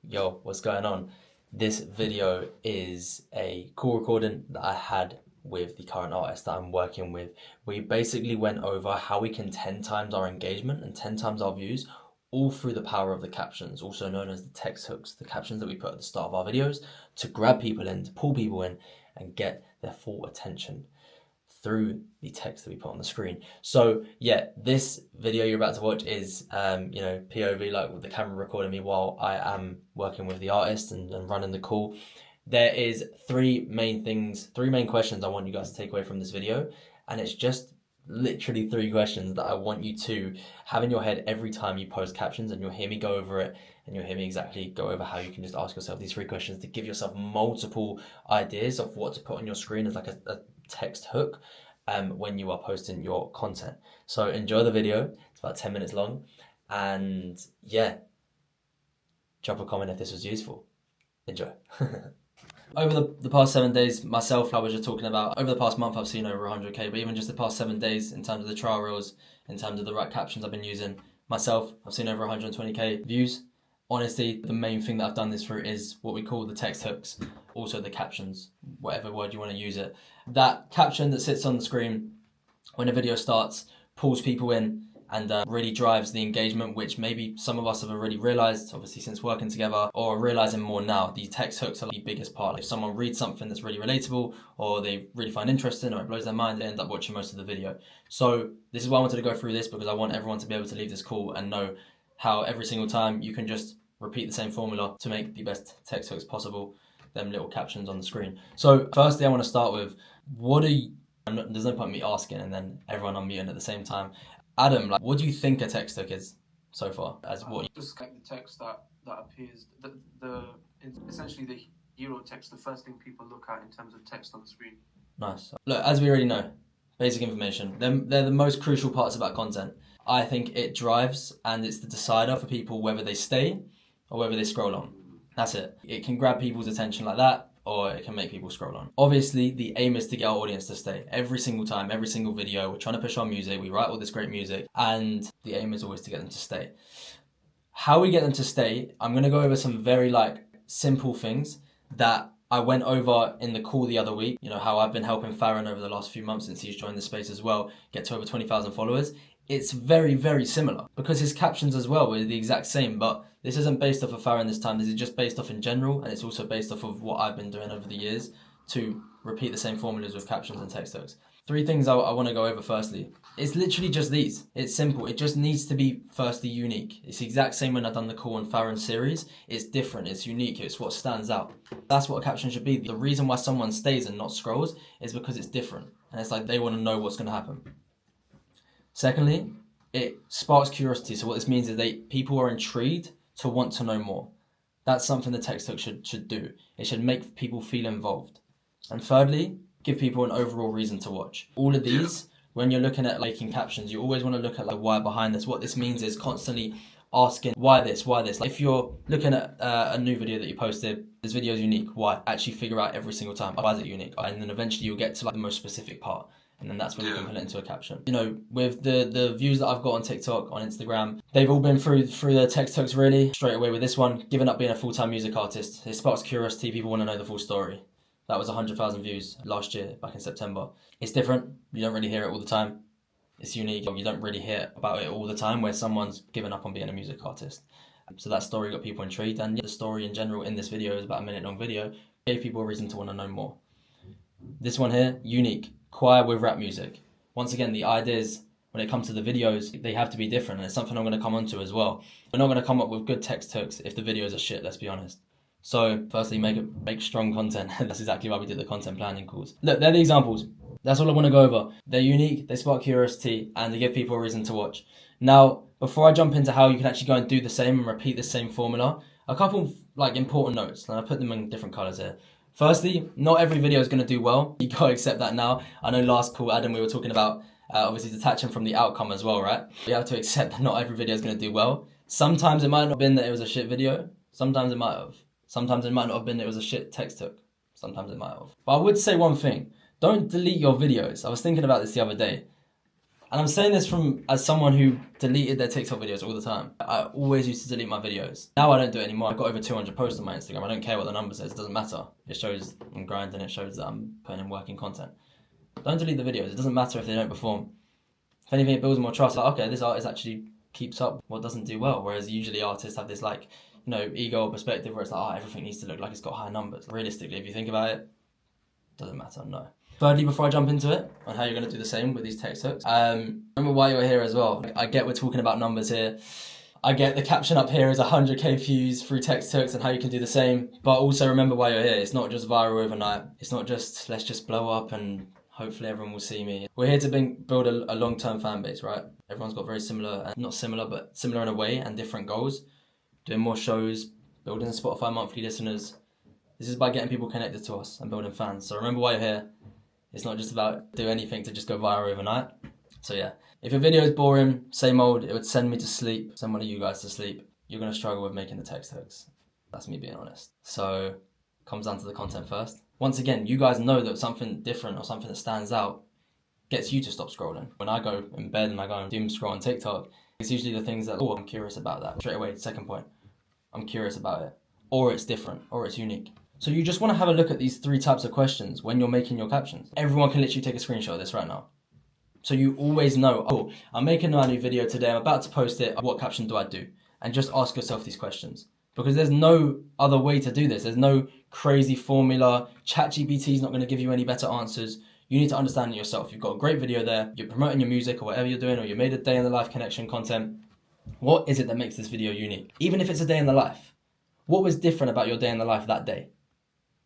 Yo, what's going on? This video is a call recording that I had with the current artist that I'm working with. We basically went over how we can 10 times our engagement and 10 times our views, all through the power of the captions, also known as the text hooks, the captions that we put at the start of our videos to grab people in, to pull people in, and get their full attention through the text that we put on the screen. So yeah, this video you're about to watch is POV, like with the camera recording me while I am working with the artist and running the call. There is three main questions I want you guys to take away from this video, and it's just literally three questions that I want you to have in your head every time you post captions, and you'll hear me go over it, and you'll hear me exactly go over how you can just ask yourself these three questions to give yourself multiple ideas of what to put on your screen as like a text hook when you are posting your content. So enjoy the video. It's about 10 minutes long, and yeah, drop a comment if this was useful. Enjoy. Over the past 7 days, myself, I was just talking about, over the past month I've seen over 100k, but even just the past 7 days in terms of the trial reels, in terms of the right captions I've been using, myself, I've seen over 120k views. Honestly, the main thing that I've done this through is what we call the text hooks, also the captions, whatever word you want to use it. That caption that sits on the screen when a video starts pulls people in and really drives the engagement, which maybe some of us have already realized, obviously since working together, or are realizing more now. The text hooks are the biggest part. If someone reads something that's really relatable, or they really find interesting, or it blows their mind, they end up watching most of the video. So this is why I wanted to go through this, because I want everyone to be able to leave this call and know how every single time you can just repeat the same formula to make the best text hooks possible, them little captions on the screen. So firstly, I want to start with, there's no point in me asking and then everyone unmuting at the same time. Adam, what do you think a text hook is so far? Just like the text that appears, essentially the hero text, the first thing people look at in terms of text on the screen. Nice. Look, as we already know, basic information. They're the most crucial parts about content. I think it drives and it's the decider for people whether they stay or whether they scroll on. That's it. It can grab people's attention like that, or it can make people scroll on. Obviously, the aim is to get our audience to stay. Every single time, every single video, we're trying to push our music, we write all this great music, and the aim is always to get them to stay. How we get them to stay, I'm gonna go over some very simple things that I went over in the call the other week. You know, how I've been helping Farron over the last few months since he's joined the space as well, get to over 20,000 followers. It's very, very similar because his captions as well were the exact same, but this isn't based off of Farron this time. This is just based off in general, and it's also based off of what I've been doing over the years to repeat the same formulas with captions and text hooks. Three things I want to go over firstly. It's literally just these. It's simple. It just needs to be firstly unique. It's the exact same when I've done the call on Farron's series. It's different. It's unique. It's what stands out. That's what a caption should be. The reason why someone stays and not scrolls is because it's different. And it's like they want to know what's going to happen. Secondly, it sparks curiosity. So what this means is people are intrigued to want to know more. That's something the text hook should do. It should make people feel involved. And thirdly, give people an overall reason to watch. All of these, when you're looking at making captions, you always want to look at the why behind this. What this means is constantly asking, why this? If you're looking at a new video that you posted, this video is unique. Why? Actually figure out every single time, why is it unique? And then eventually you'll get to the most specific part. And then that's when you can put it into a caption. You know, with the views that I've got on TikTok, on Instagram, they've all been through the text hooks really. Straight away with this one, giving up being a full-time music artist. It sparks curiosity, people want to know the full story. That was 100,000 views last year, back in September. It's different, you don't really hear it all the time. It's unique, you don't really hear about it all the time where someone's given up on being a music artist. So that story got people intrigued, and the story in general in this video is about a minute-long video, gave people a reason to want to know more. This one here, unique. Choir with rap music. Once again, the ideas when it comes to the videos, they have to be different, and it's something I'm going to come onto as well. We're not going to come up with good text hooks if the videos are shit, let's be honest. So firstly, make strong content. That's exactly why we did the content planning calls. Look, they're the examples. That's all I want to go over. They're unique, they spark curiosity, and they give people a reason to watch. Now, before I jump into how you can actually go and do the same and repeat the same formula, a couple important notes, and I put them in different colors here. Firstly, not every video is going to do well. You gotta accept that now. I know last call, Adam, we were talking about obviously detaching from the outcome as well, right? You have to accept that not every video is going to do well. Sometimes it might not have been that it was a shit video. Sometimes it might have. Sometimes it might not have been that it was a shit text hook. Sometimes it might have. But I would say one thing. Don't delete your videos. I was thinking about this the other day. And I'm saying this from as someone who deleted their TikTok videos all the time. I always used to delete my videos. Now I don't do it anymore. I've got over 200 posts on my Instagram. I don't care what the number says. It doesn't matter. It shows I'm grinding. It shows that I'm putting in working content. Don't delete the videos. It doesn't matter if they don't perform. If anything, it builds more trust. Like, okay, this artist actually keeps up what doesn't do well. Whereas usually artists have this like, you know, ego or perspective where it's like, oh, everything needs to look like it's got high numbers. Realistically, if you think about it, doesn't matter, no. Thirdly, before I jump into it, on how you're going to do the same with these text hooks, remember why you're here as well. I get we're talking about numbers here. I get the caption up here is 100k views through text hooks and how you can do the same. But also remember why you're here. It's not just viral overnight. It's not just, let's just blow up and hopefully everyone will see me. We're here to build a long-term fan base, right? Everyone's got very similar, not similar, but similar in a way and different goals. Doing more shows, building Spotify monthly listeners. This is by getting people connected to us and building fans. So remember why you're here. It's not just about do anything to just go viral overnight. So yeah, if your video is boring, same old, it would send me to sleep, send one of you guys to sleep, you're going to struggle with making the text hooks. That's me being honest. So comes down to the content first. Once again, you guys know that something different or something that stands out gets you to stop scrolling. When I go in bed and I go and doom scroll on TikTok, it's usually the things that, oh, I'm curious about that. Straight away, second point, I'm curious about it. Or it's different, or it's unique. So you just want to have a look at these 3 types of questions when you're making your captions. Everyone can literally take a screenshot of this right now. So you always know, oh, I'm making a new video today, I'm about to post it, what caption do I do? And just ask yourself these questions. Because there's no other way to do this. There's no crazy formula. ChatGPT is not going to give you any better answers. You need to understand it yourself. You've got a great video there, you're promoting your music or whatever you're doing, or you made a day in the life connection content. What is it that makes this video unique? Even if it's a day in the life. What was different about your day in the life that day?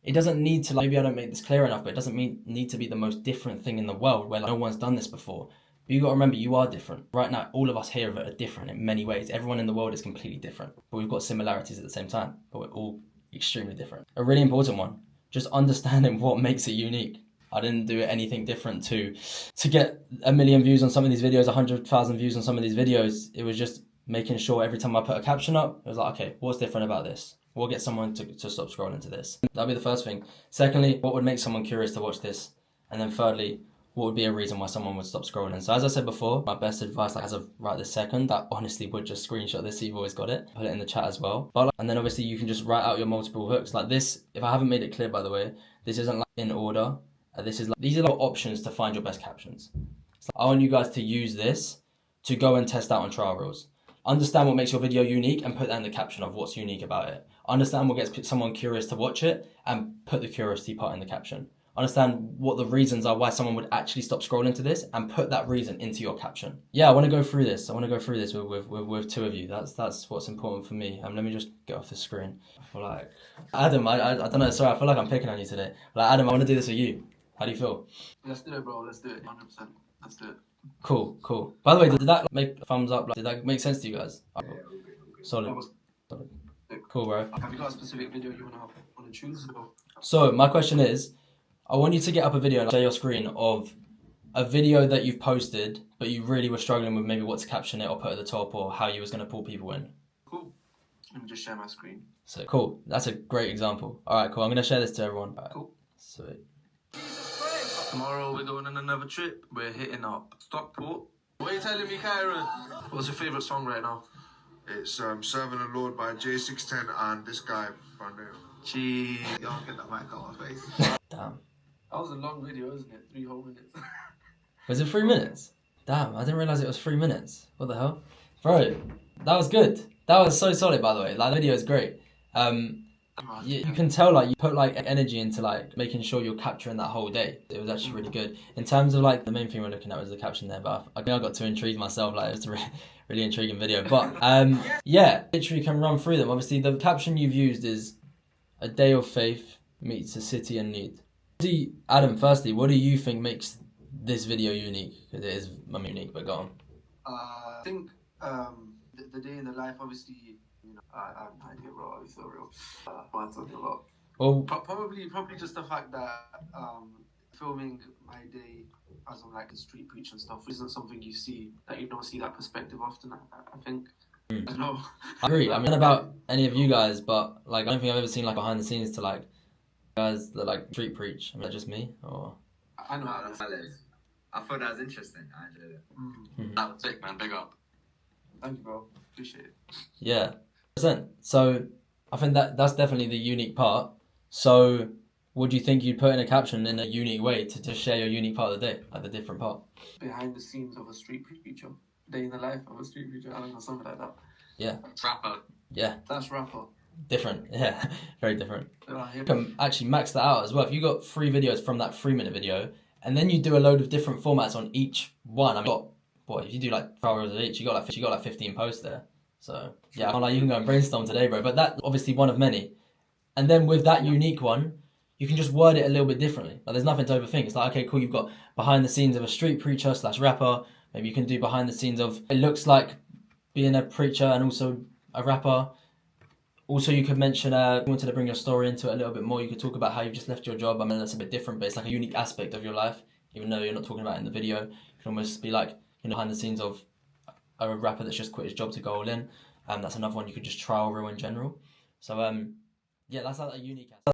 It doesn't need to, maybe I don't make this clear enough, but it doesn't need to be the most different thing in the world where no one's done this before. But you got to remember, you are different. Right now, all of us here are different in many ways. Everyone in the world is completely different, but we've got similarities at the same time, but we're all extremely different. A really important one, just understanding what makes it unique. I didn't do anything different to get 1 million views on some of these videos, 100,000 views on some of these videos. It was just making sure every time I put a caption up, it was like, okay, what's different about this? We'll get someone to stop scrolling to this. That'll be the first thing. Secondly, what would make someone curious to watch this? And then thirdly, what would be a reason why someone would stop scrolling? So as I said before, my best advice, like as of right this second, that honestly would just screenshot this so you've always got it. Put it in the chat as well. And then obviously you can just write out your multiple hooks. Like this, if I haven't made it clear by the way, this isn't like in order. These are like options to find your best captions. So I want you guys to use this to go and test out on trial reels. Understand what makes your video unique and put that in the caption of what's unique about it. Understand what gets someone curious to watch it and put the curiosity part in the caption. Understand what the reasons are why someone would actually stop scrolling to this and put that reason into your caption. Yeah, I want to go through this. With 2 of you. That's what's important for me. Let me just get off the screen. I feel like Adam, I don't know, sorry, I feel like I'm picking on you today. Like Adam, I want to do this with you. How do you feel? Let's do it, bro. Let's do it. 100%. Let's do it. Cool. By the way, did that make a thumbs up? Did that make sense to you guys? Solid. Cool, bro. Have you got a specific video you want to choose? So my question is, I want you to get up a video and share your screen of a video that you've posted, but you really were struggling with maybe what to caption it or put at the top or how you was going to pull people in. Cool. Let me just share my screen. So cool. That's a great example. All right, cool. I'm going to share this to everyone. Right. Cool. Sweet. Tomorrow we're going on another trip. We're hitting up Stockport. What are you telling me, Kyron? What's your favourite song right now? It's Serving the Lord by J610 and this guy, Brando. Gee. Y'all get that mic out of my face. Damn. That was a long video, isn't it? 3 whole minutes. Was it 3 minutes? Damn, I didn't realise it was 3 minutes. What the hell? Bro, that was good. That was so solid, by the way. Like, the video is great. You can tell, like, you put, like, energy into, like, making sure you're capturing that whole day. It was actually really good. In terms of, like, the main thing we're looking at was the caption there, but I think I got too intrigued myself. Like, it's a really intriguing video. But, yeah, literally can run through them. Obviously, the caption you've used is a day of faith meets a city in need. Adam, firstly, what do you think makes this video unique? Because it is unique, but go on. I think the day in the life, obviously, you know, I have no idea, bro. I'll be so real. What I'm talking about. Well, probably just the fact that filming my day as I'm like the street preach and stuff isn't something you see, that you don't see that perspective often. I think. I don't know. I agree. I mean, about any of you guys, but like I don't think I've ever seen like behind the scenes to like guys that like street preach. I mean, is that just me or? I know how that's I thought that was interesting. I enjoyed it. Mm. That was sick, man. Big up. Thank you, bro. Appreciate it. Yeah. So I think that's definitely the unique part. So what do you think you'd put in a caption in a unique way to just share your unique part of the day, like the different part? Behind the scenes of a street preacher. Day in the life of a street preacher. I don't know, something like that. Yeah. Rapper. Yeah. That's rapper. Different. Yeah. Very different. Yeah, You can actually max that out as well. If you got 3 videos from that 3-minute video, and then you do a load of different formats on each one, I mean, what if you do like 4 hours each, you got like 15 posts there. So yeah, I'm like, you can go and brainstorm today, bro. But that's obviously one of many. And then with that unique one, you can just word it a little bit differently. Like there's nothing to overthink. It's like, okay, cool, you've got behind the scenes of a street preacher / rapper. Maybe you can do behind the scenes of it looks like being a preacher and also a rapper. Also, you could mention, if you wanted to bring your story into it a little bit more, you could talk about how you just left your job. I mean, that's a bit different, but it's like a unique aspect of your life, even though you're not talking about it in the video. You can almost be like, behind the scenes of a rapper that's just quit his job to go all in. That's another one you could just trial real in general. So, yeah, that's like a unique aspect.